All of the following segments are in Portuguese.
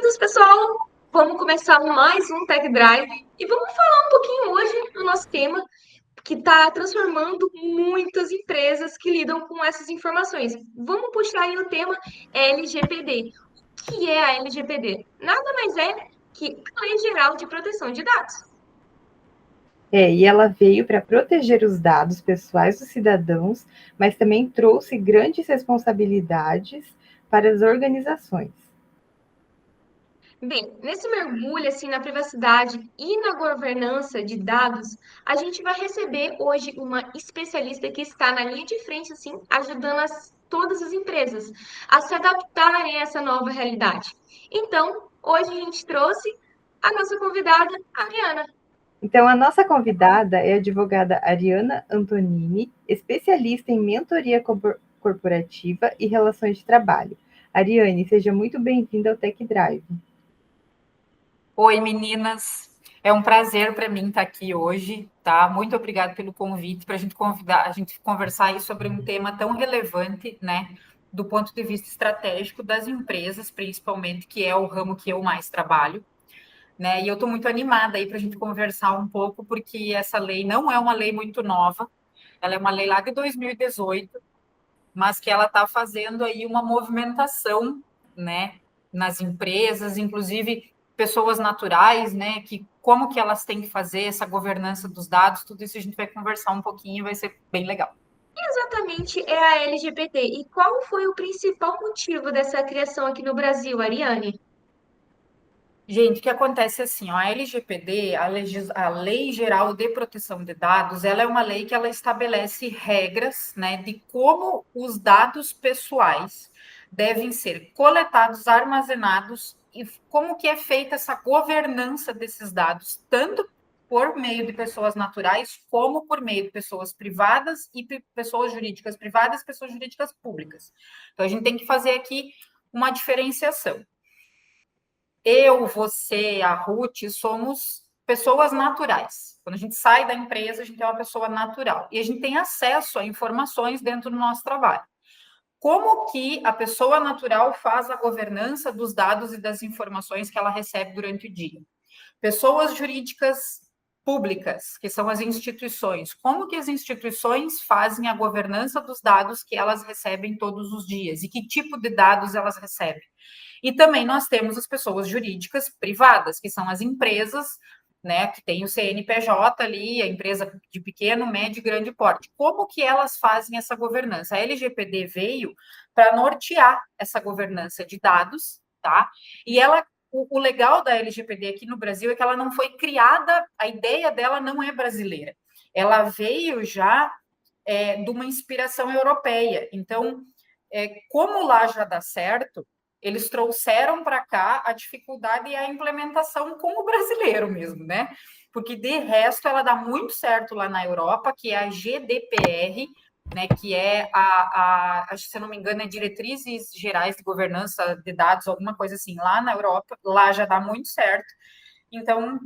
Bem-vindos, pessoal! Vamos começar mais um Tech Drive e vamos falar um pouquinho hoje do nosso tema que está transformando muitas empresas que lidam com essas informações. Vamos puxar aí o tema LGPD. O que é a LGPD? Nada mais é que a Lei Geral de Proteção de Dados. E ela veio para proteger os dados pessoais dos cidadãos, mas também trouxe grandes responsabilidades para as organizações. Bem, nesse mergulho assim na privacidade e na governança de dados, a gente vai receber hoje uma especialista que está na linha de frente assim, ajudando todas as empresas a se adaptarem a essa nova realidade. Então, hoje a gente trouxe a nossa convidada, a Ariana. Então, a nossa convidada é a advogada Ariana Antonini, especialista em mentoria corporativa e relações de trabalho. Ariane, seja muito bem-vinda ao Tech Drive. Oi, meninas. É um prazer para mim estar aqui hoje, tá? Muito obrigada pelo convite para a gente conversar aí sobre um tema tão relevante, né, do ponto de vista estratégico das empresas, principalmente, que é o ramo que eu mais trabalho, né? E eu estou muito animada aí para a gente conversar um pouco, porque essa lei não é uma lei muito nova, ela é uma lei lá de 2018, mas que ela está fazendo aí uma movimentação, né, nas empresas, inclusive pessoas naturais, né, que como que elas têm que fazer essa governança dos dados, tudo isso a gente vai conversar um pouquinho, vai ser bem legal. Exatamente é a LGBT. E qual foi o principal motivo dessa criação aqui no Brasil, Ariane? Gente, o que acontece é assim, ó, a LGPD, a Lei Geral de Proteção de Dados, ela é uma lei que ela estabelece regras, né, de como os dados pessoais devem ser coletados, armazenados e como que é feita essa governança desses dados, tanto por meio de pessoas naturais, como por meio de pessoas privadas e pessoas jurídicas privadas, pessoas jurídicas públicas. Então, a gente tem que fazer aqui uma diferenciação. Eu, você, a Ruth, somos pessoas naturais. Quando a gente sai da empresa, a gente é uma pessoa natural. E a gente tem acesso a informações dentro do nosso trabalho. Como que a pessoa natural faz a governança dos dados e das informações que ela recebe durante o dia? Pessoas jurídicas públicas, que são as instituições. Como que as instituições fazem a governança dos dados que elas recebem todos os dias? E que tipo de dados elas recebem? E também nós temos as pessoas jurídicas privadas, que são as empresas, né, que tem o CNPJ ali, a empresa de pequeno, médio e grande porte. Como que elas fazem essa governança? A LGPD veio para nortear essa governança de dados, tá? E ela, o legal da LGPD aqui no Brasil é que ela não foi criada, a ideia dela não é brasileira. Ela veio já de uma inspiração europeia. Então, como lá já dá certo, eles trouxeram para cá a dificuldade e a implementação com o brasileiro mesmo, né? Porque de resto ela dá muito certo lá na Europa, que é a GDPR, né? Que é acho que se eu não me engano, é Diretrizes Gerais de Governança de Dados, alguma coisa assim, lá na Europa, lá já dá muito certo. Então,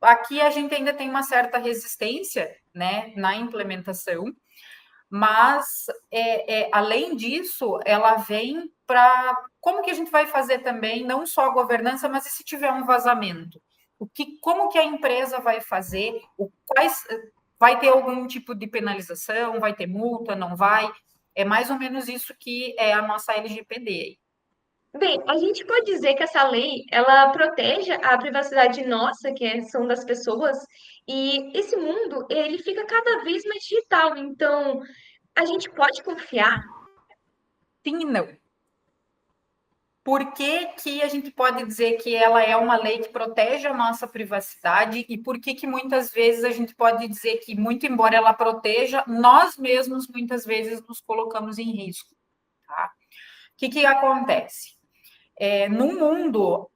aqui a gente ainda tem uma certa resistência, né, na implementação, mas além disso, ela vem para como que a gente vai fazer também, não só a governança, mas e se tiver um vazamento? Como que a empresa vai fazer? Vai ter algum tipo de penalização? Vai ter multa? Não vai? É mais ou menos isso que é a nossa LGPD. Bem, a gente pode dizer que essa lei, ela protege a privacidade nossa, são das pessoas, e esse mundo, ele fica cada vez mais digital, então a gente pode confiar. Sim e não. Por que que a gente pode dizer que ela é uma lei que protege a nossa privacidade e por que que muitas vezes a gente pode dizer que, muito embora ela proteja, nós mesmos muitas vezes nos colocamos em risco, tá? O que que acontece? Num mundo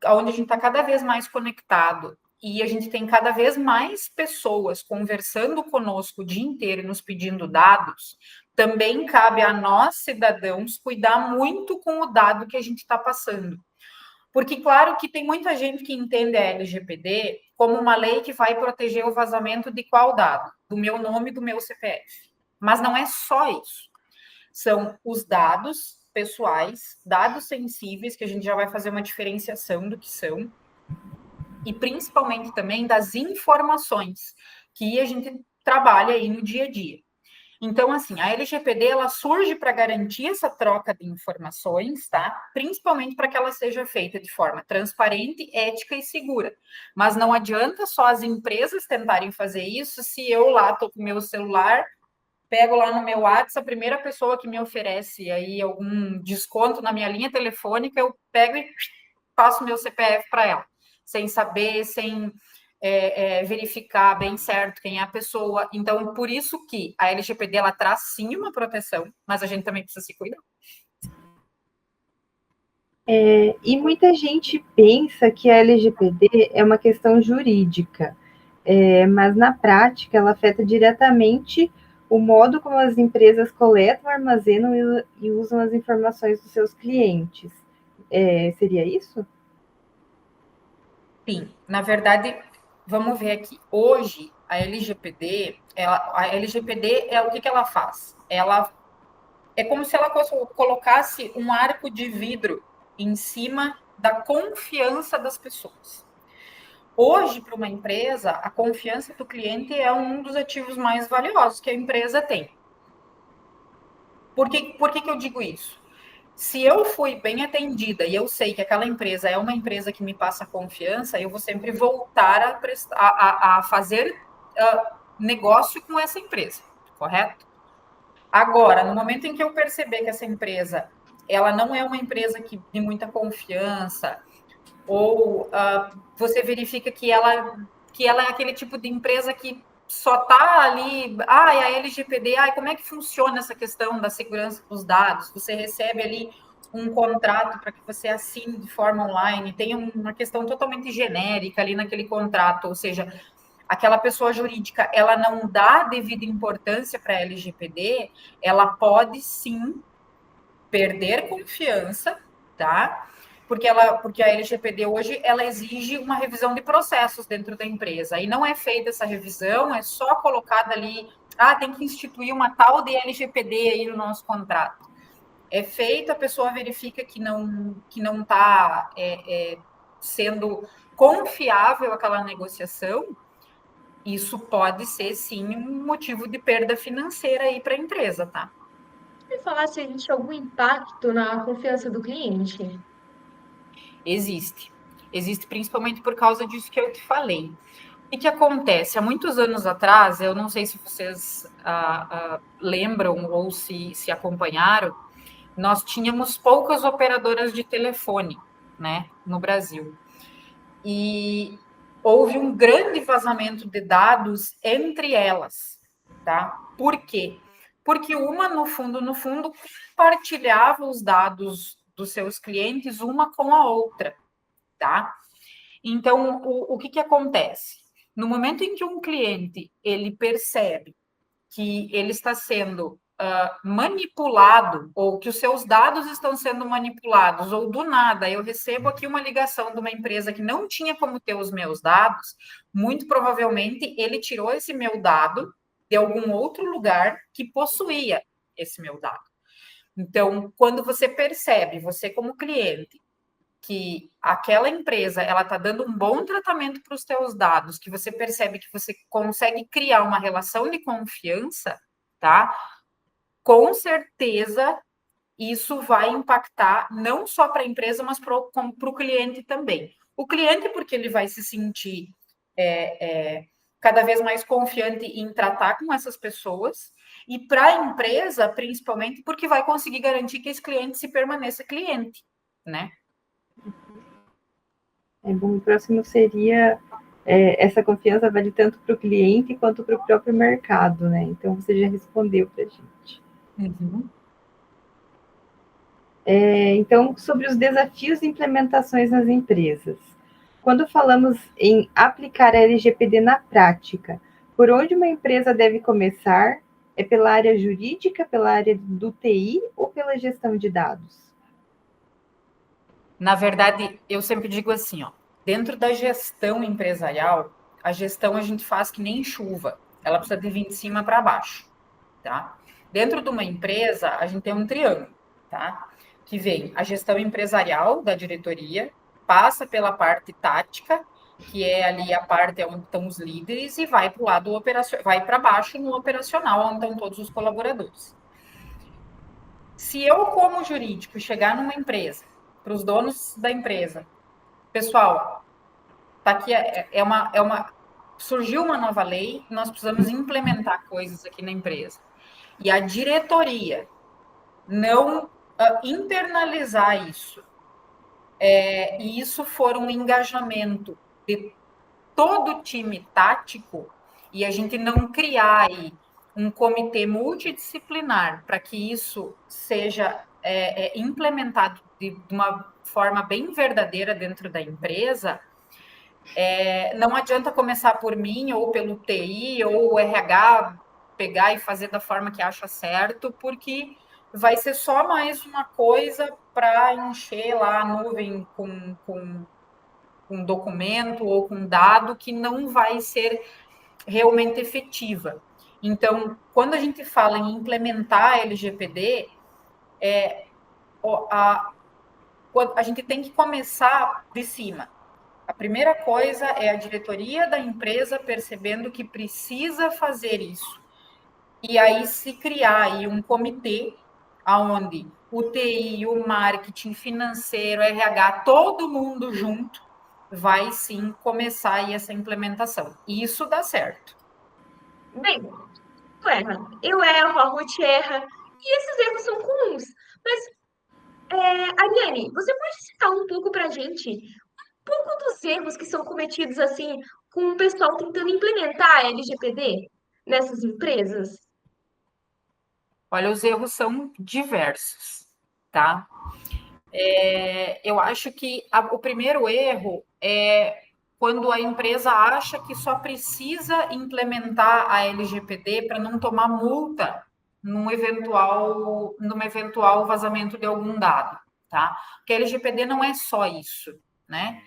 onde a gente está cada vez mais conectado e a gente tem cada vez mais pessoas conversando conosco o dia inteiro e nos pedindo dados, também cabe a nós, cidadãos, cuidar muito com o dado que a gente está passando. Porque, claro, que tem muita gente que entende a LGPD como uma lei que vai proteger o vazamento de qual dado? Do meu nome e do meu CPF. Mas não é só isso. São os dados pessoais, dados sensíveis, que a gente já vai fazer uma diferenciação do que são, e principalmente também das informações que a gente trabalha aí no dia a dia. Então, assim, a LGPD, ela surge para garantir essa troca de informações, tá? Principalmente para que ela seja feita de forma transparente, ética e segura. Mas não adianta só as empresas tentarem fazer isso se eu lá estou com o meu celular, pego lá no meu WhatsApp, a primeira pessoa que me oferece aí algum desconto na minha linha telefônica, eu pego e passo meu CPF para ela, sem saber, sem verificar bem certo quem é a pessoa. Então, por isso que a LGPD, ela traz sim uma proteção, mas a gente também precisa se cuidar. E muita gente pensa que a LGPD é uma questão jurídica, mas na prática ela afeta diretamente o modo como as empresas coletam, armazenam e usam as informações dos seus clientes. Seria isso? Sim, na verdade, vamos ver aqui. Hoje, a LGPD, o que ela faz? Ela é como se ela colocasse um arco de vidro em cima da confiança das pessoas. Hoje, para uma empresa, a confiança do cliente é um dos ativos mais valiosos que a empresa tem. Por que eu digo isso? Se eu fui bem atendida e eu sei que aquela empresa é uma empresa que me passa confiança, eu vou sempre voltar a fazer negócio com essa empresa, correto? Agora, no momento em que eu perceber que essa empresa ela não é uma empresa de muita confiança, ou você verifica que ela é aquele tipo de empresa que só está ali, a LGPD, como é que funciona essa questão da segurança dos dados? Você recebe ali um contrato para que você assine de forma online, tem uma questão totalmente genérica ali naquele contrato, ou seja, aquela pessoa jurídica, ela não dá devida importância para a LGPD, ela pode sim perder confiança, tá? Porque a LGPD hoje ela exige uma revisão de processos dentro da empresa. E não é feita essa revisão, é só colocada ali, tem que instituir uma tal de LGPD aí no nosso contrato. É feito, a pessoa verifica que não está sendo confiável aquela negociação, isso pode ser sim um motivo de perda financeira aí para a empresa, tá? Me falar se existe algum impacto na confiança do cliente. Existe. Existe principalmente por causa disso que eu te falei. O que acontece? Há muitos anos atrás, eu não sei se vocês lembram ou se acompanharam, nós tínhamos poucas operadoras de telefone, né, no Brasil. E houve um grande vazamento de dados entre elas, tá? Por quê? Porque uma, no fundo, compartilhava os dados dos seus clientes uma com a outra, tá? Então, o que acontece? No momento em que um cliente ele percebe que ele está sendo manipulado, ou que os seus dados estão sendo manipulados, ou do nada eu recebo aqui uma ligação de uma empresa que não tinha como ter os meus dados, muito provavelmente ele tirou esse meu dado de algum outro lugar que possuía esse meu dado. Então, quando você percebe, você como cliente, que aquela empresa ela está dando um bom tratamento para os teus dados, que você percebe que você consegue criar uma relação de confiança, tá? Com certeza isso vai impactar não só para a empresa, mas para o cliente também. O cliente, porque ele vai se sentir cada vez mais confiante em tratar com essas pessoas, e para a empresa, principalmente, porque vai conseguir garantir que esse cliente se permaneça cliente, né? Bom, o próximo seria essa confiança vale tanto para o cliente quanto para o próprio mercado, né? Então você já respondeu para a gente. Uhum. Então, sobre os desafios e implementações nas empresas. Quando falamos em aplicar a LGPD na prática, por onde uma empresa deve começar? É pela área jurídica, pela área do TI ou pela gestão de dados? Na verdade, eu sempre digo assim, ó, dentro da gestão empresarial, a gestão a gente faz que nem chuva, ela precisa de vir de cima para baixo, tá? Dentro de uma empresa, a gente tem um triângulo. tá? Que vem a gestão empresarial da diretoria, passa pela parte tática, que é ali a parte onde estão os líderes, e vai para o lado operacional, vai para baixo no operacional, onde estão todos os colaboradores. Se eu, como jurídico, chegar numa empresa, para os donos da empresa, pessoal, tá aqui surgiu uma nova lei, nós precisamos implementar coisas aqui na empresa. E a diretoria não internalizar isso, e isso for um engajamento de todo o time tático, e a gente não criar aí um comitê multidisciplinar para que isso seja implementado de uma forma bem verdadeira dentro da empresa, não adianta começar por mim, ou pelo TI, ou o RH pegar e fazer da forma que acha certo, porque vai ser só mais uma coisa para encher lá a nuvem com um documento ou com dado que não vai ser realmente efetiva. Então, quando a gente fala em implementar a LGPD, a gente tem que começar de cima. A primeira coisa é a diretoria da empresa percebendo que precisa fazer isso. E aí se criar aí um comitê onde o TI, o marketing, financeiro, RH, todo mundo junto, vai sim começar aí essa implementação. E isso dá certo. Bem, tu erra, eu erro, a Ruth erra, e esses erros são comuns. Mas, Ariane, você pode citar um pouco pra gente, um pouco dos erros que são cometidos, assim, com o pessoal tentando implementar a LGPD nessas empresas? Olha, os erros são diversos, tá? Eu acho que o primeiro erro é quando a empresa acha que só precisa implementar a LGPD para não tomar multa num eventual vazamento de algum dado, tá? Porque a LGPD não é só isso, né?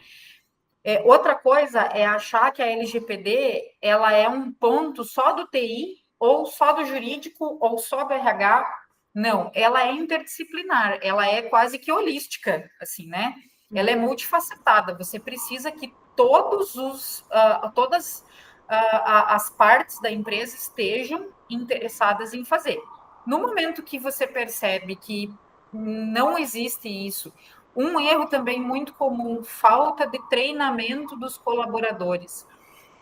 Outra coisa é achar que a LGPD ela é um ponto só do TI, ou só do jurídico, ou só do RH. Não, ela é interdisciplinar, ela é quase que holística, assim, né? Ela é multifacetada. Você precisa que todas as partes da empresa estejam interessadas em fazer. No momento que você percebe que não existe isso, um erro também muito comum, falta de treinamento dos colaboradores.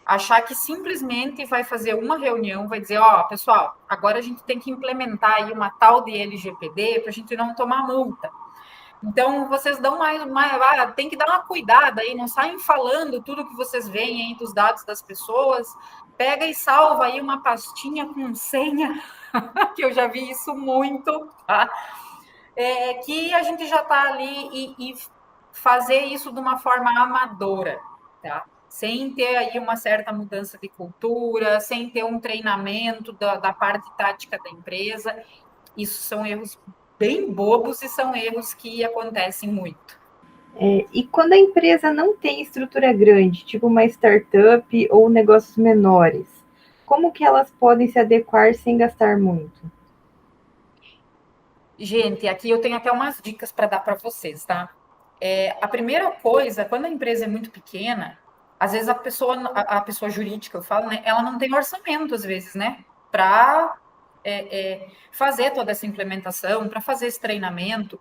Achar que simplesmente vai fazer uma reunião, vai dizer, ó, pessoal, agora a gente tem que implementar aí uma tal de LGPD para a gente não tomar multa. Então, vocês dão tem que dar uma cuidada aí, não saem falando tudo que vocês veem aí dos dados das pessoas, pega e salva aí uma pastinha com senha, que eu já vi isso muito, tá? Que a gente já está ali e fazer isso de uma forma amadora, tá? Sem ter aí uma certa mudança de cultura, sem ter um treinamento da parte tática da empresa. Isso são erros bem bobos e são erros que acontecem muito. E quando a empresa não tem estrutura grande, tipo uma startup ou negócios menores, como que elas podem se adequar sem gastar muito? Gente, aqui eu tenho até umas dicas para dar para vocês, tá? A primeira coisa, quando a empresa é muito pequena, às vezes a pessoa jurídica, eu falo, né? Ela não tem orçamento, às vezes, né? Para fazer toda essa implementação, para fazer esse treinamento.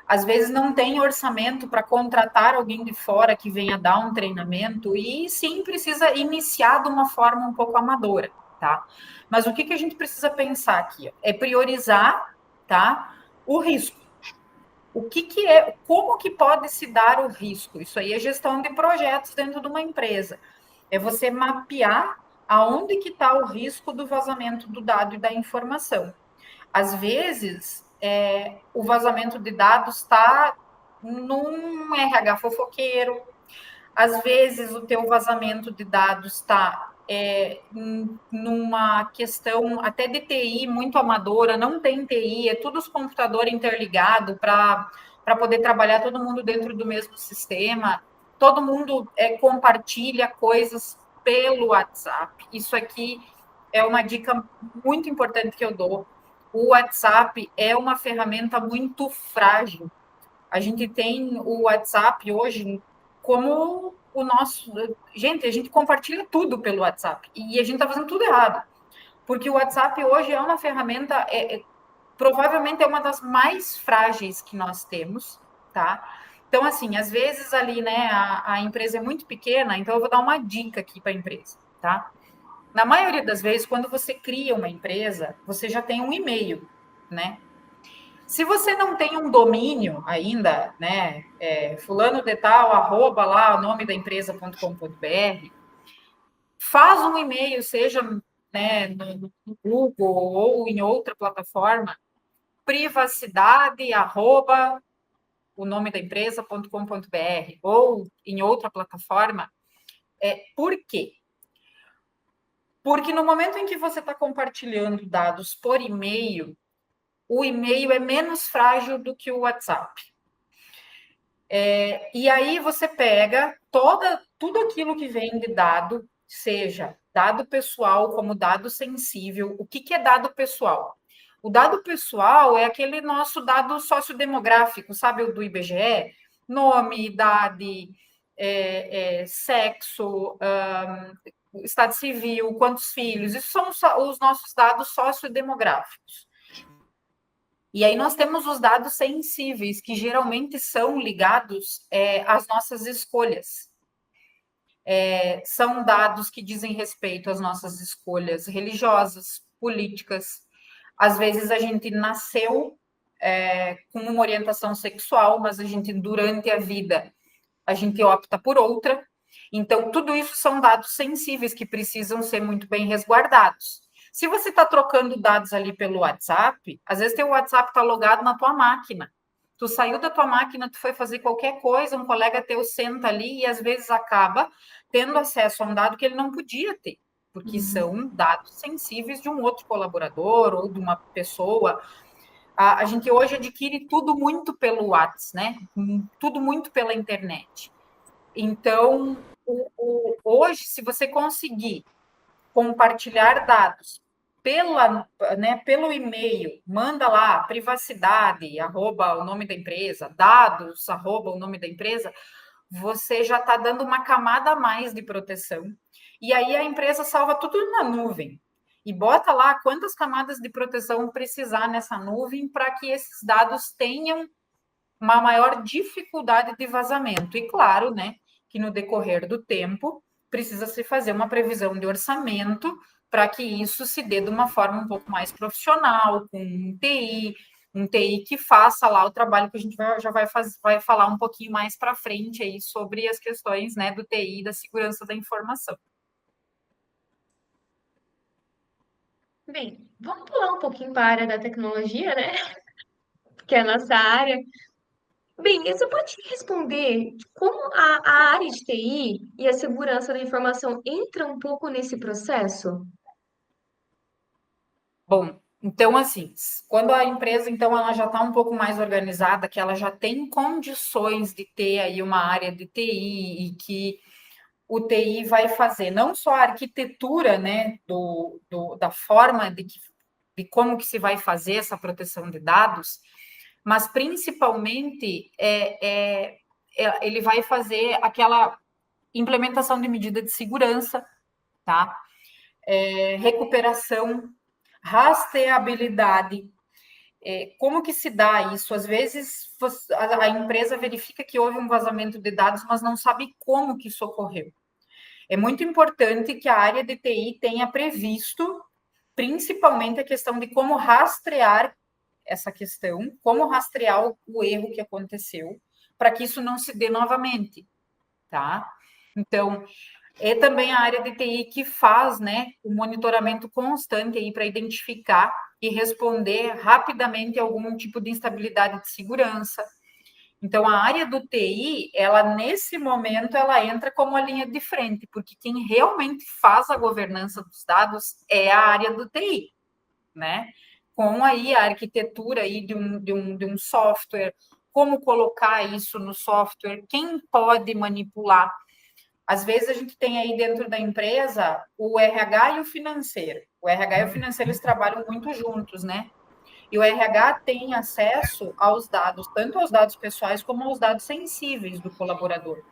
Às vezes não tem orçamento para contratar alguém de fora que venha dar um treinamento e sim precisa iniciar de uma forma um pouco amadora, tá? Mas o que a gente precisa pensar aqui? É priorizar, tá? O risco. Como que pode se dar o risco? Isso aí é gestão de projetos dentro de uma empresa. É você mapear aonde que está o risco do vazamento do dado e da informação. Às vezes, o vazamento de dados está num RH fofoqueiro, às vezes o teu vazamento de dados está numa questão até de TI muito amadora, não tem TI, é tudo os computadores interligados para poder trabalhar todo mundo dentro do mesmo sistema, todo mundo compartilha coisas pelo WhatsApp. Isso aqui é uma dica muito importante que eu dou. o WhatsApp é uma ferramenta muito frágil. A gente tem o WhatsApp hoje como o nosso. Gente, a gente compartilha tudo pelo WhatsApp e a gente está fazendo tudo errado, porque o WhatsApp hoje é uma ferramenta, provavelmente é uma das mais frágeis que nós temos, tá? Então, assim, às vezes ali, né, a empresa é muito pequena, então eu vou dar uma dica aqui para a empresa, tá? Na maioria das vezes, quando você cria uma empresa, você já tem um e-mail, né? Se você não tem um domínio ainda, né, fulano de tal, arroba lá, o nome da empresa.com.br, faz um e-mail, seja, né, no Google ou em outra plataforma, privacidade, arroba, o nome da empresa.com.br, ou em outra plataforma. Por quê? Porque no momento em que você está compartilhando dados por e-mail, o e-mail é menos frágil do que o WhatsApp. E aí você pega tudo aquilo que vem de dado, seja dado pessoal como dado sensível. O que é dado pessoal? O dado pessoal é aquele nosso dado sociodemográfico, sabe, o do IBGE? Nome, idade, sexo, estado civil, quantos filhos. Isso são os nossos dados sociodemográficos. E aí nós temos os dados sensíveis, que geralmente são ligados às nossas escolhas. São dados que dizem respeito às nossas escolhas religiosas, políticas. Às vezes a gente nasceu com uma orientação sexual, mas a gente, durante a vida, a gente opta por outra. Então, tudo isso são dados sensíveis que precisam ser muito bem resguardados. Se você está trocando dados ali pelo WhatsApp, às vezes teu WhatsApp está logado na tua máquina. Tu saiu da tua máquina, tu foi fazer qualquer coisa, um colega teu senta ali e às vezes acaba tendo acesso a um dado que ele não podia ter, porque são dados sensíveis de um outro colaborador ou de uma pessoa. A gente hoje adquire tudo muito pelo WhatsApp, né? Tudo muito pela internet. Então, hoje, se você conseguir compartilhar dados pelo e-mail, manda lá, privacidade, arroba o nome da empresa, dados, arroba o nome da empresa, você já está dando uma camada a mais de proteção. E aí a empresa salva tudo na nuvem. E bota lá quantas camadas de proteção precisar nessa nuvem para que esses dados tenham uma maior dificuldade de vazamento. E claro, né, que no decorrer do tempo precisa se fazer uma previsão de orçamento para que isso se dê de uma forma um pouco mais profissional, com um TI que faça lá o trabalho que a gente vai falar um pouquinho mais para frente aí sobre as questões, né, do TI e da segurança da informação. Bem, vamos pular um pouquinho para a área da tecnologia, né? Que é a nossa área. Bem, você pode responder como a área de TI e a segurança da informação entra um pouco nesse processo? Bom, então, assim, quando a empresa, então, ela já está um pouco mais organizada, que ela já tem condições de ter aí uma área de TI e que o TI vai fazer não só a arquitetura, né, da forma de como que se vai fazer essa proteção de dados, mas principalmente ele vai fazer aquela implementação de medida de segurança, tá? Recuperação, rastreabilidade. Como que se dá isso? Às vezes a empresa verifica que houve um vazamento de dados, mas não sabe como que isso ocorreu. É muito importante que a área de TI tenha previsto, principalmente, a questão de como rastrear essa questão, como rastrear o erro que aconteceu, para que isso não se dê novamente, tá? Então, é também a área de TI que faz, né, o monitoramento constante aí para identificar e responder rapidamente a algum tipo de instabilidade de segurança. Então, a área do TI, ela nesse momento, ela entra como a linha de frente, porque quem realmente faz a governança dos dados é a área do TI, né? Com aí a arquitetura aí de um software, como colocar isso no software, quem pode manipular. Às vezes a gente tem aí dentro da empresa o RH e o financeiro. O RH e o financeiro, eles trabalham muito juntos, né? E o RH tem acesso aos dados, tanto aos dados pessoais como aos dados sensíveis do colaborador.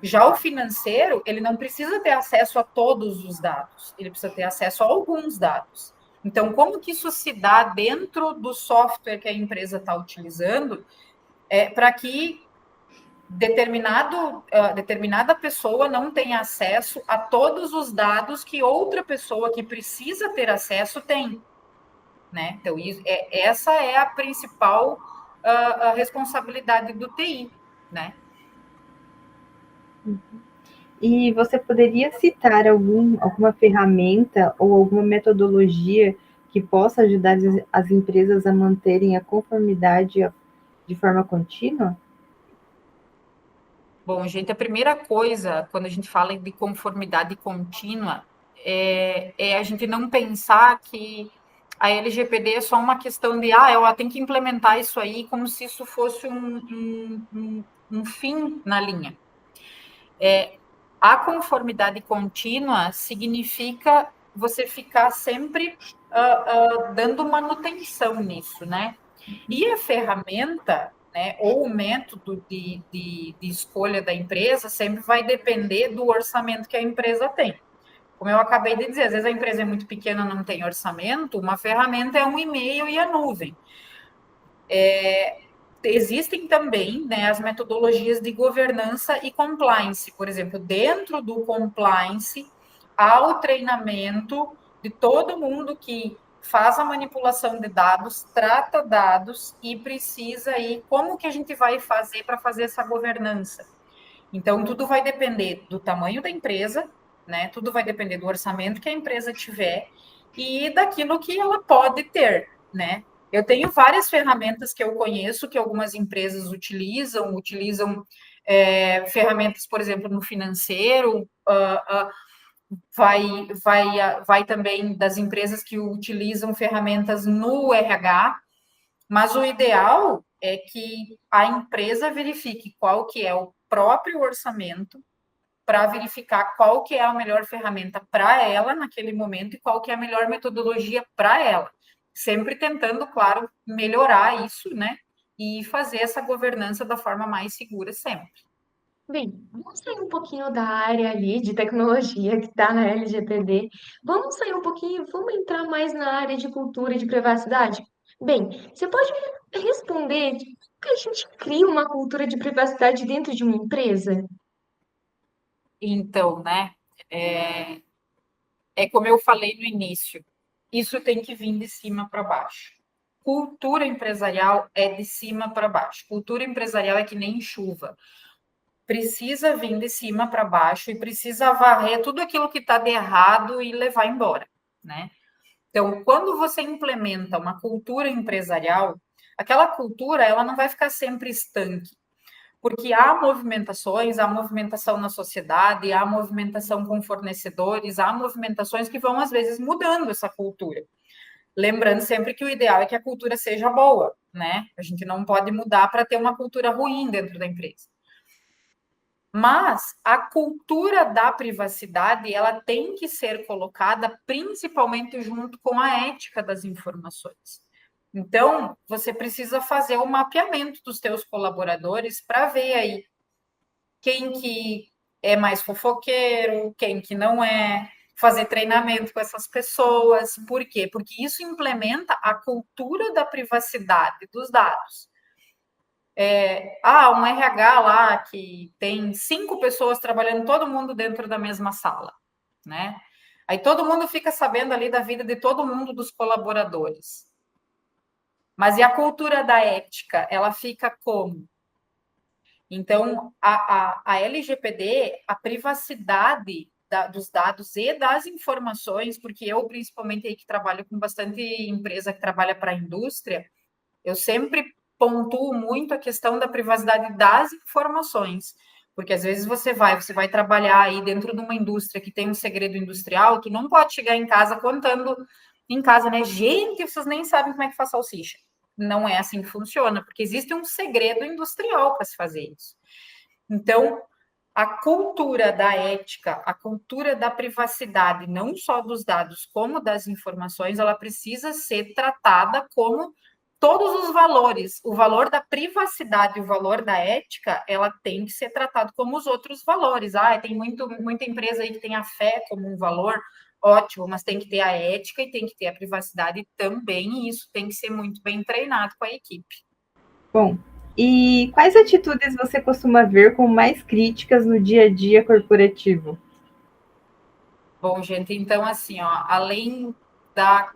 Já o financeiro, ele não precisa ter acesso a todos os dados, ele precisa ter acesso a alguns dados. Então, como que isso se dá dentro do software que a empresa está utilizando, para que determinada pessoa não tenha acesso a todos os dados que outra pessoa que precisa ter acesso tem, né? Então, essa é a principal a responsabilidade do TI, né? E você poderia citar alguma ferramenta ou alguma metodologia que possa ajudar as empresas a manterem a conformidade de forma contínua? Bom, gente, a primeira coisa, quando a gente fala de conformidade contínua, é a gente não pensar que a LGPD é só uma questão de, ela tem que implementar isso aí como se isso fosse um fim na linha. A conformidade contínua significa você ficar sempre dando manutenção nisso, né? E a ferramenta, né, ou o método de escolha da empresa sempre vai depender do orçamento que a empresa tem. Como eu acabei de dizer, às vezes a empresa é muito pequena, não tem orçamento, uma ferramenta é um e-mail e a nuvem. Existem também, né, as metodologias de governança e compliance. Por exemplo, dentro do compliance, há o treinamento de todo mundo que faz a manipulação de dados, trata dados e precisa aí como que a gente vai fazer para fazer essa governança. Então, tudo vai depender do tamanho da empresa, né? Tudo vai depender do orçamento que a empresa tiver e daquilo que ela pode ter, né? Eu tenho várias ferramentas que eu conheço que algumas empresas utilizam ferramentas, por exemplo, no financeiro, vai também das empresas que utilizam ferramentas no RH, mas o ideal é que a empresa verifique qual que é o próprio orçamento para verificar qual que é a melhor ferramenta para ela naquele momento e qual que é a melhor metodologia para ela. Sempre tentando, claro, melhorar isso, né? E fazer essa governança da forma mais segura sempre. Bem, vamos sair um pouquinho da área ali de tecnologia que está na LGPD. Vamos sair um pouquinho, vamos entrar mais na área de cultura e de privacidade? Bem, você pode responder como que a gente cria uma cultura de privacidade dentro de uma empresa? Então, né? É como eu falei no início, isso tem que vir de cima para baixo. Cultura empresarial é de cima para baixo. Cultura empresarial é que nem chuva. Precisa vir de cima para baixo e precisa varrer tudo aquilo que está de errado e levar embora, né? Então, quando você implementa uma cultura empresarial, aquela cultura ela não vai ficar sempre estanque, porque há movimentações, há movimentação na sociedade, há movimentação com fornecedores, há movimentações que vão às vezes mudando essa cultura. Lembrando sempre que o ideal é que a cultura seja boa, né? A gente não pode mudar para ter uma cultura ruim dentro da empresa. Mas a cultura da privacidade, ela tem que ser colocada principalmente junto com a ética das informações. Então, você precisa fazer o mapeamento dos teus colaboradores para ver aí quem que é mais fofoqueiro, quem que não é, fazer treinamento com essas pessoas. Por quê? Porque isso implementa a cultura da privacidade dos dados. Um RH lá que tem 5 pessoas trabalhando, todo mundo dentro da mesma sala, né? Aí todo mundo fica sabendo ali da vida de todo mundo dos colaboradores. Mas e a cultura da ética? Ela fica como? Então, a LGPD, a privacidade dos dados e das informações, porque eu, principalmente aí que trabalho com bastante empresa que trabalha para a indústria, eu sempre pontuo muito a questão da privacidade das informações, porque às vezes você vai trabalhar aí dentro de uma indústria que tem um segredo industrial, tu não pode chegar em casa contando em casa, né? Gente, vocês nem sabem como é que faz salsicha. Não é assim que funciona, porque existe um segredo industrial para se fazer isso. Então, a cultura da ética, a cultura da privacidade, não só dos dados, como das informações, ela precisa ser tratada como todos os valores. O valor da privacidade e o valor da ética, ela tem que ser tratado como os outros valores. Tem muita empresa aí que tem a fé como um valor, ótimo, mas tem que ter a ética e tem que ter a privacidade também, e isso tem que ser muito bem treinado com a equipe. Bom, e quais atitudes você costuma ver como mais críticas no dia a dia corporativo? Bom, gente, então assim, ó, além da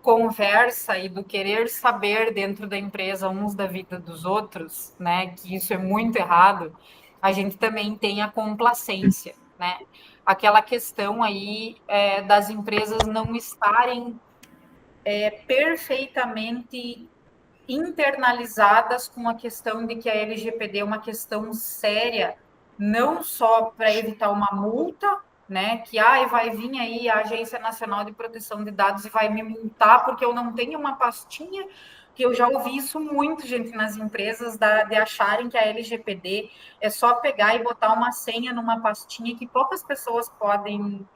conversa e do querer saber dentro da empresa uns da vida dos outros, né, que isso é muito errado, a gente também tem a complacência, né? Aquela questão aí das empresas não estarem perfeitamente internalizadas com a questão de que a LGPD é uma questão séria, não só para evitar uma multa, né? Que vai vir aí a Agência Nacional de Proteção de Dados e vai me multar porque eu não tenho uma pastinha, que eu já ouvi isso muito, gente, nas empresas, de acharem que a LGPD é só pegar e botar uma senha numa pastinha que poucas pessoas podem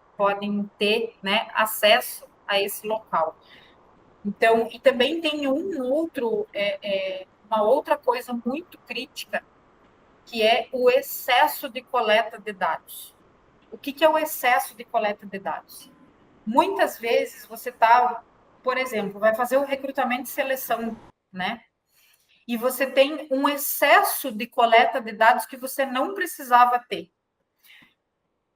ter, né, acesso a esse local. Então, e também tem uma outra coisa muito crítica, que é o excesso de coleta de dados. O que é o excesso de coleta de dados? Muitas vezes você está, por exemplo, vai fazer o recrutamento e seleção, né? E você tem um excesso de coleta de dados que você não precisava ter.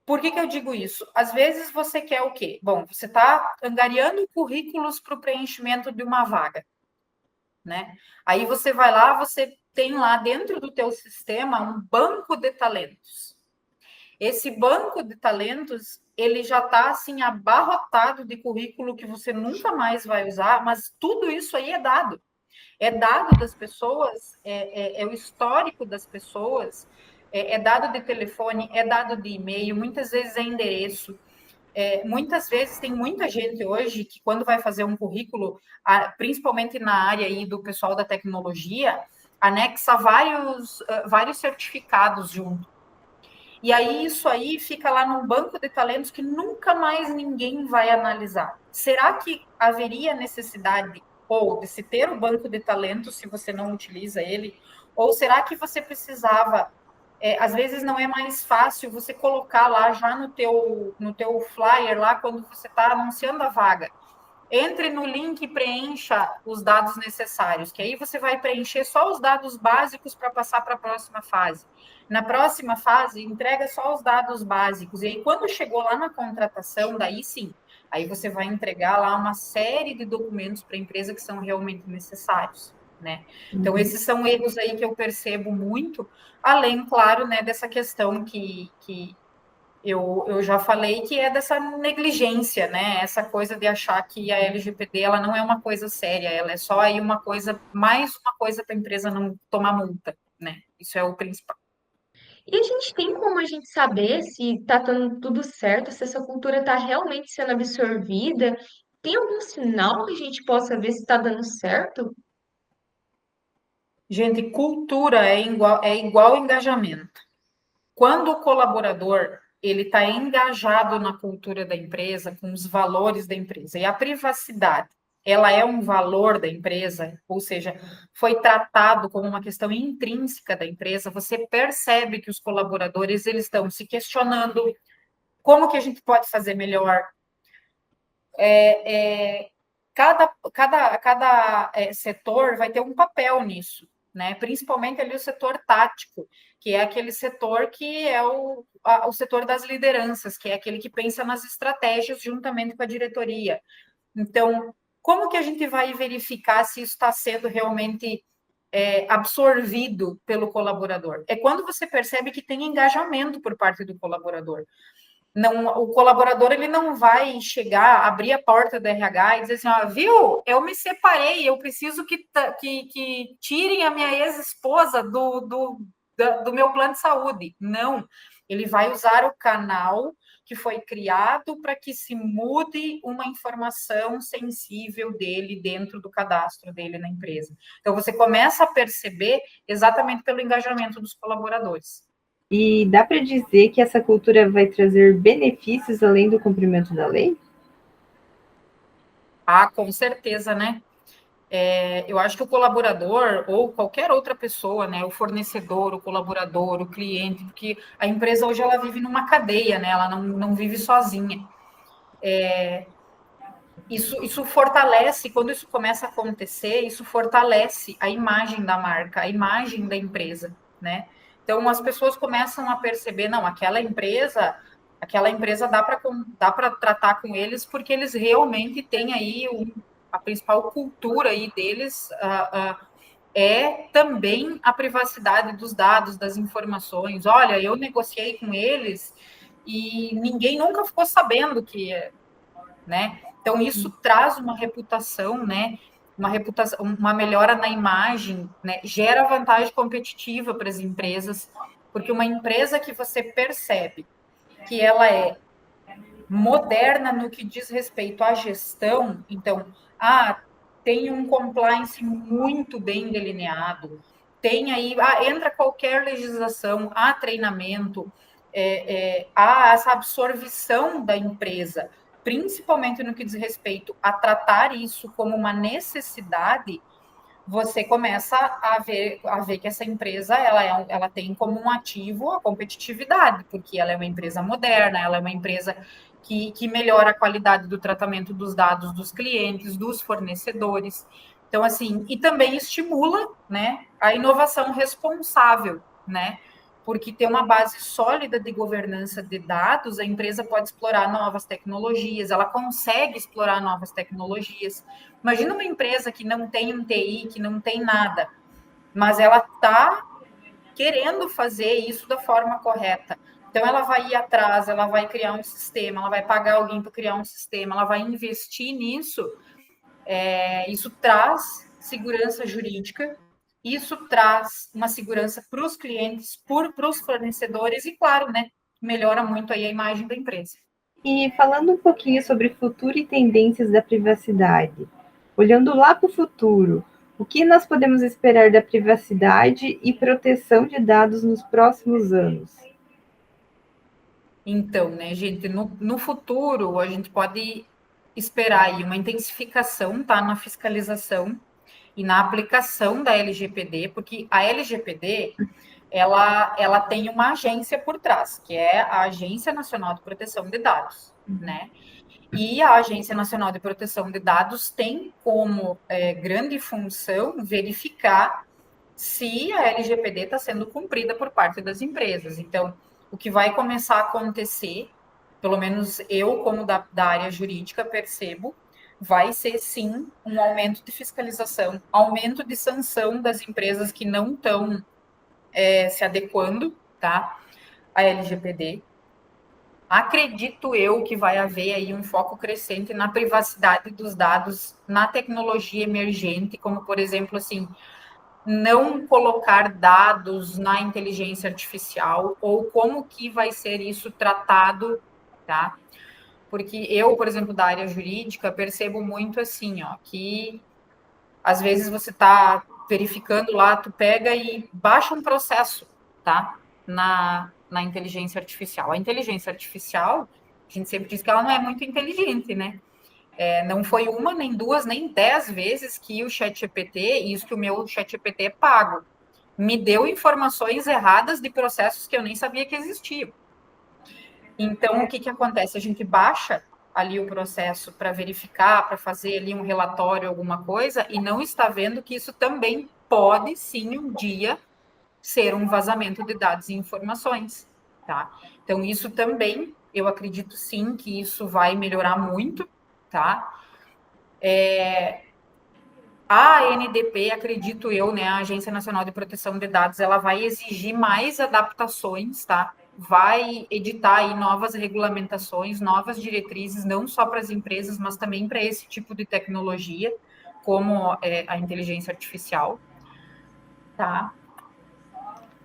Por que eu digo isso? Às vezes você quer o quê? Bom, você está angariando currículos para o preenchimento de uma vaga, né? Aí você vai lá, você tem lá dentro do teu sistema um banco de talentos. Esse banco de talentos, ele já está assim abarrotado de currículo que você nunca mais vai usar, mas tudo isso aí é dado. É dado das pessoas, é o histórico das pessoas, é dado de telefone, é dado de e-mail, muitas vezes é endereço. Muitas vezes tem muita gente hoje que quando vai fazer um currículo, principalmente na área aí do pessoal da tecnologia, anexa vários certificados junto. E aí isso aí fica lá num banco de talentos que nunca mais ninguém vai analisar. Será que haveria necessidade ou de se ter o banco de talentos se você não utiliza ele? Ou será que você precisava às vezes não é mais fácil você colocar lá já no teu flyer, lá quando você está anunciando a vaga. Entre no link e preencha os dados necessários, que aí você vai preencher só os dados básicos para passar para a próxima fase. Na próxima fase, entrega só os dados básicos. E aí, quando chegou lá na contratação, daí sim, aí você vai entregar lá uma série de documentos para a empresa que são realmente necessários, né? Então, esses são erros aí que eu percebo muito, além, claro, né, dessa questão que eu já falei, que é dessa negligência, né? Essa coisa de achar que a LGPD ela não é uma coisa séria, ela é só aí uma coisa, mais uma coisa para a empresa não tomar multa, né? Isso é o principal. E a gente tem como a gente saber se está dando tudo certo, se essa cultura está realmente sendo absorvida? Tem algum sinal que a gente possa ver se está dando certo? Gente, cultura é igual engajamento. Quando o colaborador ele está engajado na cultura da empresa, com os valores da empresa, e a privacidade, ela é um valor da empresa, ou seja, foi tratado como uma questão intrínseca da empresa, você percebe que os colaboradores eles estão se questionando como que a gente pode fazer melhor. Cada setor vai ter um papel nisso, né? Principalmente ali o setor tático, que é aquele setor que é o setor das lideranças, que é aquele que pensa nas estratégias juntamente com a diretoria. Então, como que a gente vai verificar se isso está sendo realmente absorvido pelo colaborador? É quando você percebe que tem engajamento por parte do colaborador. Não, o colaborador ele não vai chegar, abrir a porta do RH e dizer assim, viu, eu me separei, eu preciso que tirem a minha ex-esposa do meu plano de saúde. Não, ele vai usar o canal que foi criado para que se mude uma informação sensível dele dentro do cadastro dele na empresa. Então, você começa a perceber exatamente pelo engajamento dos colaboradores. E dá para dizer que essa cultura vai trazer benefícios além do cumprimento da lei? Ah, com certeza, né? Eu acho que o colaborador ou qualquer outra pessoa, né, o fornecedor, o colaborador, o cliente, porque a empresa hoje ela vive numa cadeia, né? Ela não vive sozinha. Isso fortalece, quando isso começa a acontecer, isso fortalece a imagem da marca, a imagem da empresa, né? Então as pessoas começam a perceber, não, aquela empresa dá para tratar com eles porque eles realmente têm aí a principal cultura aí deles é também a privacidade dos dados, das informações. Olha, eu negociei com eles e ninguém nunca ficou sabendo que, né? Então isso traz uma reputação, né? Uma reputação, uma melhora na imagem, né? Gera vantagem competitiva para as empresas, porque uma empresa que você percebe que ela é moderna no que diz respeito à gestão, então, tem um compliance muito bem delineado, tem aí, entra qualquer legislação, há treinamento, há essa absorção da empresa, principalmente no que diz respeito a tratar isso como uma necessidade, você começa a ver que essa empresa ela tem como um ativo a competitividade, porque ela é uma empresa moderna, ela é uma empresa que melhora a qualidade do tratamento dos dados dos clientes, dos fornecedores. Então, assim, e também estimula, né, a inovação responsável, né? Porque ter uma base sólida de governança de dados, a empresa pode explorar novas tecnologias, ela consegue explorar novas tecnologias. Imagina uma empresa que não tem um TI, que não tem nada, mas ela está querendo fazer isso da forma correta. Então, ela vai ir atrás, ela vai criar um sistema, ela vai pagar alguém para criar um sistema, ela vai investir nisso. Isso traz segurança jurídica, isso traz uma segurança para os clientes, para os fornecedores e, claro, né, melhora muito aí a imagem da empresa. E falando um pouquinho sobre futuro e tendências da privacidade, olhando lá para o futuro, o que nós podemos esperar da privacidade e proteção de dados nos próximos anos? Então, né, gente, no futuro a gente pode esperar aí uma intensificação, tá, na fiscalização e na aplicação da LGPD, porque a LGPD ela tem uma agência por trás, que é a Agência Nacional de Proteção de Dados, né? E a Agência Nacional de Proteção de Dados tem como grande função verificar se a LGPD está sendo cumprida por parte das empresas. Então, o que vai começar a acontecer, pelo menos eu, como da área jurídica, percebo, vai ser sim um aumento de fiscalização, aumento de sanção das empresas que não estão se adequando, tá, à LGPD. Acredito eu que vai haver aí um foco crescente na privacidade dos dados, na tecnologia emergente, como por exemplo assim, não colocar dados na inteligência artificial ou como que vai ser isso tratado, tá? Porque eu, por exemplo, da área jurídica, percebo muito assim, ó, que às vezes você está verificando lá, tu pega e baixa um processo, tá? Na inteligência artificial. A inteligência artificial, a gente sempre diz que ela não é muito inteligente, né? Não foi uma, nem duas, nem 10 vezes que o ChatGPT, isso que o meu ChatGPT é pago, me deu informações erradas de processos que eu nem sabia que existiam. Então, o que, que acontece? A gente baixa ali o processo para verificar, para fazer ali um relatório, alguma coisa, e não está vendo que isso também pode, sim, um dia ser um vazamento de dados e informações, tá? Então, isso também, eu acredito sim que isso vai melhorar muito, tá? A ANDP, acredito eu, né, a Agência Nacional de Proteção de Dados, ela vai exigir mais adaptações, tá? Vai editar aí novas regulamentações, novas diretrizes, não só para as empresas, mas também para esse tipo de tecnologia, como a inteligência artificial, tá?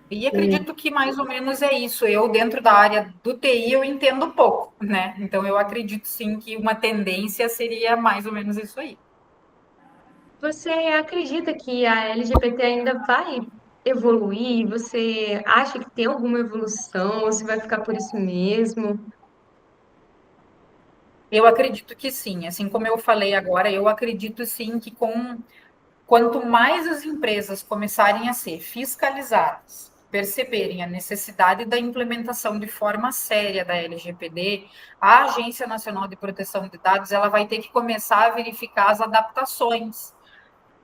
E acredito que mais ou menos é isso. Eu, dentro da área do TI, eu entendo pouco, né? Então, eu acredito sim que uma tendência seria mais ou menos isso aí. Você acredita que a LGBT ainda vai evoluir? Você acha que tem alguma evolução? Ou se vai ficar por isso mesmo? Eu acredito que sim, assim como eu falei agora, eu acredito sim que quanto mais as empresas começarem a ser fiscalizadas, perceberem a necessidade da implementação de forma séria da LGPD, a Agência Nacional de Proteção de Dados ela vai ter que começar a verificar as adaptações.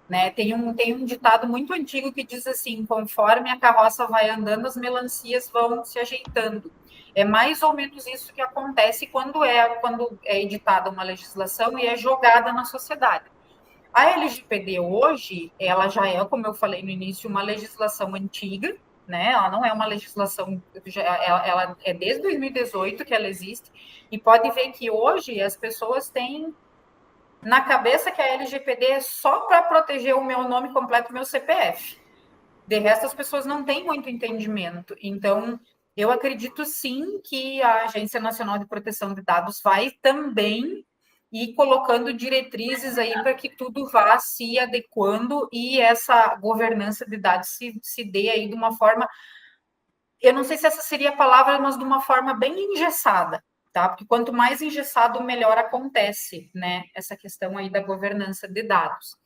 Né? Tem um ditado muito antigo que diz assim: conforme a carroça vai andando, as melancias vão se ajeitando. É mais ou menos isso que acontece quando é editada uma legislação e é jogada na sociedade. A LGPD hoje, ela já é, como eu falei no início, uma legislação antiga, né? Ela não é uma legislação, ela é desde 2018 que ela existe, e pode ver que hoje as pessoas têm na cabeça que a LGPD é só para proteger o meu nome completo, meu CPF. De resto, as pessoas não têm muito entendimento. Então, eu acredito sim que a Agência Nacional de Proteção de Dados vai também ir colocando diretrizes aí para que tudo vá se adequando e essa governança de dados se dê aí de uma forma, eu não sei se essa seria a palavra, mas de uma forma bem engessada, tá? Porque quanto mais engessado, melhor acontece, né? Essa questão aí da governança de dados.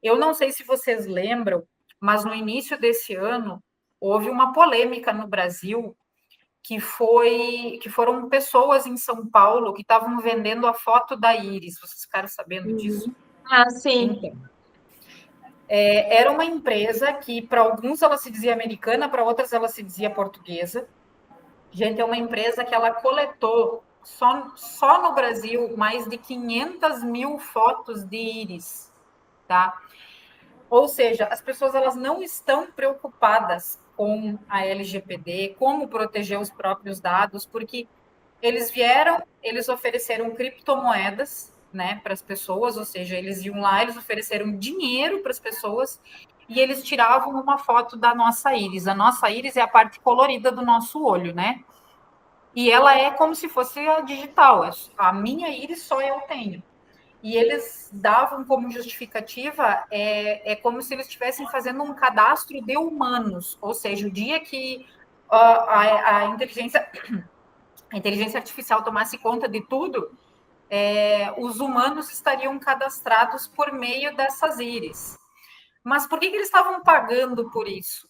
Eu não sei se vocês lembram, mas no início desse ano houve uma polêmica no Brasil que foram pessoas em São Paulo que estavam vendendo a foto da íris. Vocês ficaram sabendo disso? Ah, sim. Então, era uma empresa que para alguns ela se dizia americana, para outras ela se dizia portuguesa. Gente, é uma empresa que ela coletou só no Brasil mais de 500 mil fotos de íris, tá? Ou seja, as pessoas elas não estão preocupadas com a LGPD, como proteger os próprios dados, porque eles ofereceram criptomoedas, né, para as pessoas, ou seja, eles iam lá, eles ofereceram dinheiro para as pessoas e eles tiravam uma foto da nossa íris. A nossa íris é a parte colorida do nosso olho, né? E ela é como se fosse a digital. A minha íris só eu tenho. E eles davam como justificativa, como se eles estivessem fazendo um cadastro de humanos, ou seja, o dia que a inteligência artificial tomasse conta de tudo, os humanos estariam cadastrados por meio dessas íris. Mas por que eles estavam pagando por isso?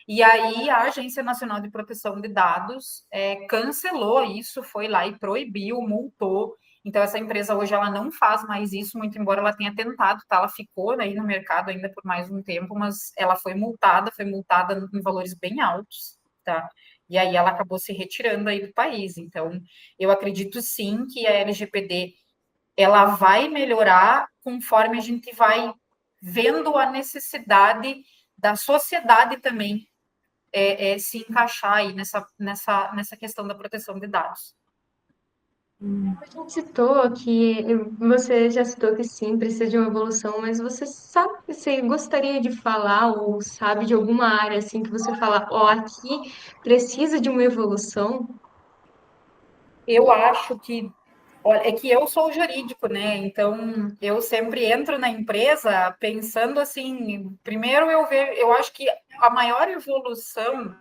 E aí a Agência Nacional de Proteção de Dados cancelou isso, foi lá e proibiu, multou. Então essa empresa hoje ela não faz mais isso, muito embora ela tenha tentado, tá? Ela ficou aí no mercado ainda por mais um tempo, mas ela foi multada em valores bem altos, tá? E aí ela acabou se retirando aí do país. Então eu acredito sim que a LGPD ela vai melhorar conforme a gente vai vendo a necessidade da sociedade também se encaixar aí nessa questão da proteção de dados. A gente citou que você já citou que sim, precisa de uma evolução, mas você sabe, você gostaria de falar ou sabe de alguma área assim que você fala, ó, aqui precisa de uma evolução? Eu acho que, olha, é que eu sou jurídico, né? Então eu sempre entro na empresa pensando assim, primeiro eu acho que a maior evolução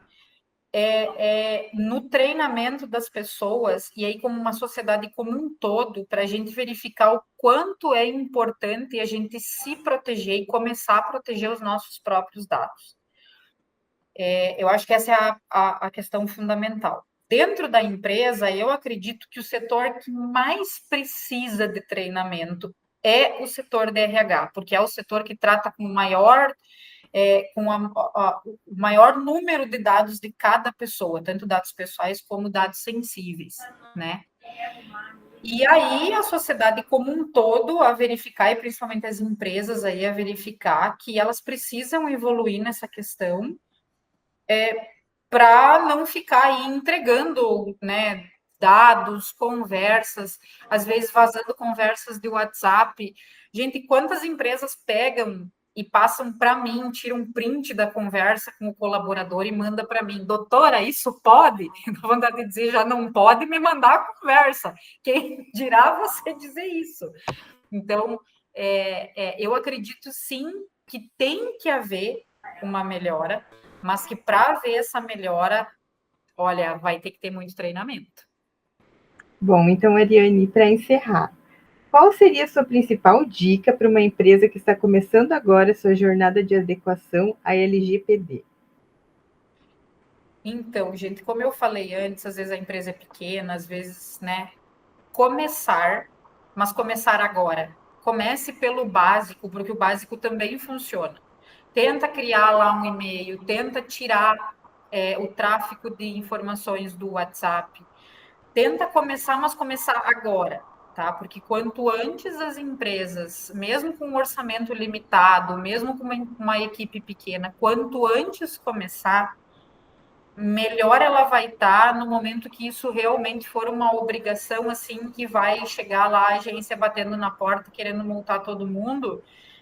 no treinamento das pessoas e aí como uma sociedade como um todo, para a gente verificar o quanto é importante a gente se proteger e começar a proteger os nossos próprios dados. Eu acho que essa é a questão fundamental. Dentro da empresa, eu acredito que o setor que mais precisa de treinamento é o setor de RH, porque é o setor que trata com o maior número de dados de cada pessoa, tanto dados pessoais como dados sensíveis, né? E aí a sociedade como um todo a verificar, e principalmente as empresas aí a verificar que elas precisam evoluir nessa questão para não ficar aí entregando, né, dados, conversas, às vezes vazando conversas de WhatsApp. Gente, quantas empresas pegam e passam para mim, tiram um print da conversa com o colaborador e manda para mim, doutora, isso pode? Dá vontade de dizer, já não pode me mandar a conversa. Quem dirá você dizer isso? Então, eu acredito sim que tem que haver uma melhora, mas que para ver essa melhora, olha, vai ter que ter muito treinamento. Bom, então, Ariane, para encerrar, qual seria a sua principal dica para uma empresa que está começando agora sua jornada de adequação à LGPD? Então, gente, como eu falei antes, às vezes a empresa é pequena, às vezes, né? Começar, mas começar agora. Comece pelo básico, porque o básico também funciona. Tenta criar lá um e-mail, tenta tirar o tráfego de informações do WhatsApp. Tenta começar, mas começar agora, tá? Porque quanto antes as empresas, mesmo com um orçamento limitado, mesmo com uma equipe pequena, quanto antes começar, melhor ela vai estar no momento que isso realmente for uma obrigação, assim, que vai chegar lá a agência batendo na porta, querendo multar todo mundo,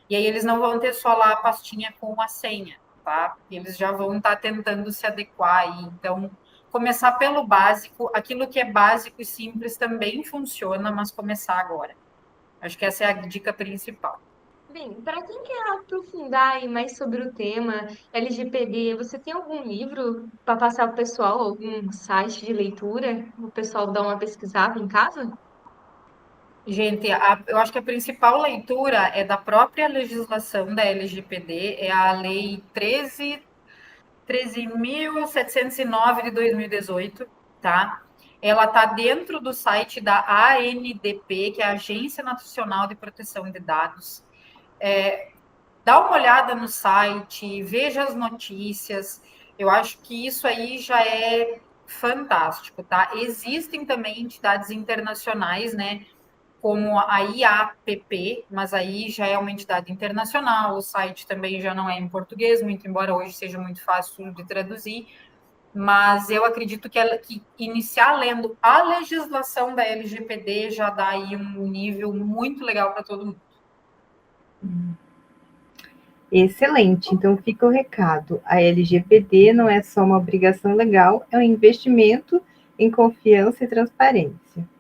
e aí eles não vão ter só lá a pastinha com a senha, tá? Eles já vão estar tentando se adequar aí. Então, começar pelo básico, aquilo que é básico e simples também funciona, mas começar agora. Acho que essa é a dica principal. Bem, para quem quer aprofundar aí mais sobre o tema LGPD, você tem algum livro para passar para o pessoal, algum site de leitura, o pessoal dar uma pesquisada em casa? Gente, eu acho que a principal leitura é da própria legislação da LGPD, é a Lei 13.709 de 2018, tá? Ela está dentro do site da ANDP, que é a Agência Nacional de Proteção de Dados. Dá uma olhada no site, veja as notícias. Eu acho que isso aí já é fantástico, tá? Existem também entidades internacionais, né? Como a IAPP, mas aí já é uma entidade internacional, o site também já não é em português, muito embora hoje seja muito fácil de traduzir, mas eu acredito que iniciar lendo a legislação da LGPD já dá aí um nível muito legal para todo mundo. Excelente, então fica o recado. A LGPD não é só uma obrigação legal, é um investimento em confiança e transparência.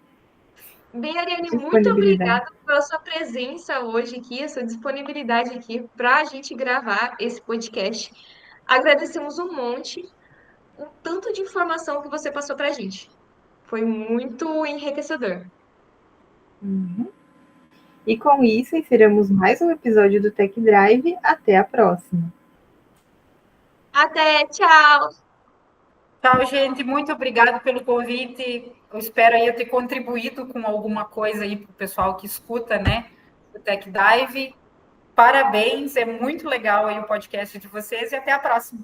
Bem, Ariane, muito Disponibilidade. obrigada pela sua presença hoje aqui, a sua disponibilidade aqui para a gente gravar esse podcast. Agradecemos um monte, o tanto de informação que você passou para a gente. Foi muito enriquecedor. Uhum. E com isso, encerramos mais um episódio do Tech Drive. Até a próxima. Até, tchau! Tchau, gente. Muito obrigado pelo convite. Eu espero aí eu ter contribuído com alguma coisa aí para o pessoal que escuta, né? O Tech Dive. Parabéns, é muito legal aí o podcast de vocês e até a próxima.